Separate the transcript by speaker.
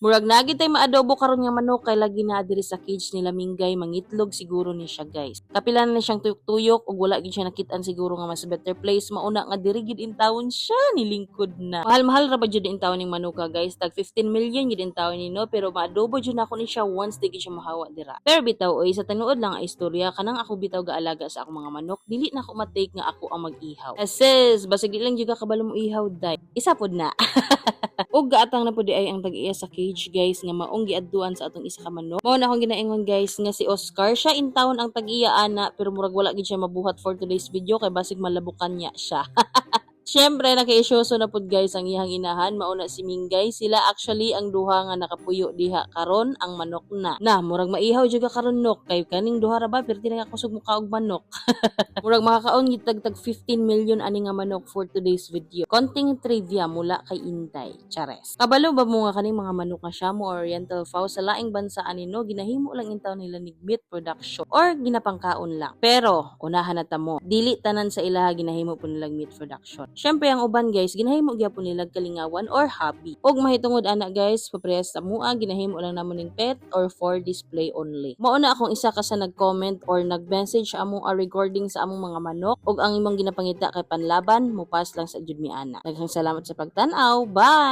Speaker 1: Murag nagi tay maadobo karon nga manok kay lagi na diri sa cage nila Minggay mangitlog siguro ni siya guys. Kapila na siyang tuyok-tuyok ug wala gid siya nakit-an siguro nga mas better place mauna nga diri gid intawon siya nilingkod na. Mahal-mahal ra ba jud intawon ning manuka guys? Tag 15 million gid intawon ni no pero maadobo jud nako ni siya once di gid siya mahawa dira. Pero bitaw oy sa tinuod lang nga istorya kanang ako bitaw gaalaga sa akong mga manok dili na ako matake nga ako ang mag-ihaw. Sis, basig di lang jud ka kabalo mo ihaw day. Isa pod na. Ug gaatang na pud di ay ang tag-iya sa cage guys nga maong giadtuan sa atong isa ka manok. Mao na akong ginaingon guys nga si Oscar siya intawon ang tag-iya ana pero murag wala gid siya mabuhat for today's video kay basig malabukan niya siya. Siyempre, naka-isyoso na pud guys ang iyang inahan, mauna si Minggay. Sila actually ang duha nga nakapuyo diha karon ang manok na. Na, murag maihaw jud ka karon nok kay kaning duha ra ba perti na kusog muka og manok. Murag makakaon gid tag 15 million ani nga manok for today's video. Konting trivia mula kay Inday. Chares. Kabalo ba mo nga kaning mga manok nga Shamu Oriental Fowl sa laing bansa ani no ginahimo lang intaw nila nig meat production or ginapangkaon lang. Pero unahan na ta mo, dili tanan sa ilaha ginahimo po nilang meat production. Syempre ang uban guys, ginahimo gyapon nila kalingawan or hobby. Og mahitungod ana guys, paprehas sa mua ginahimo lang namon ning pet or for display only. Mao na akong isa ka sa nag-comment or nag-message amo a recording sa among mga manok og ang imong ginapangita kay panlaban, mupas lang sa jud mi ana. Daghang salamat sa pagtan-aw. Bye.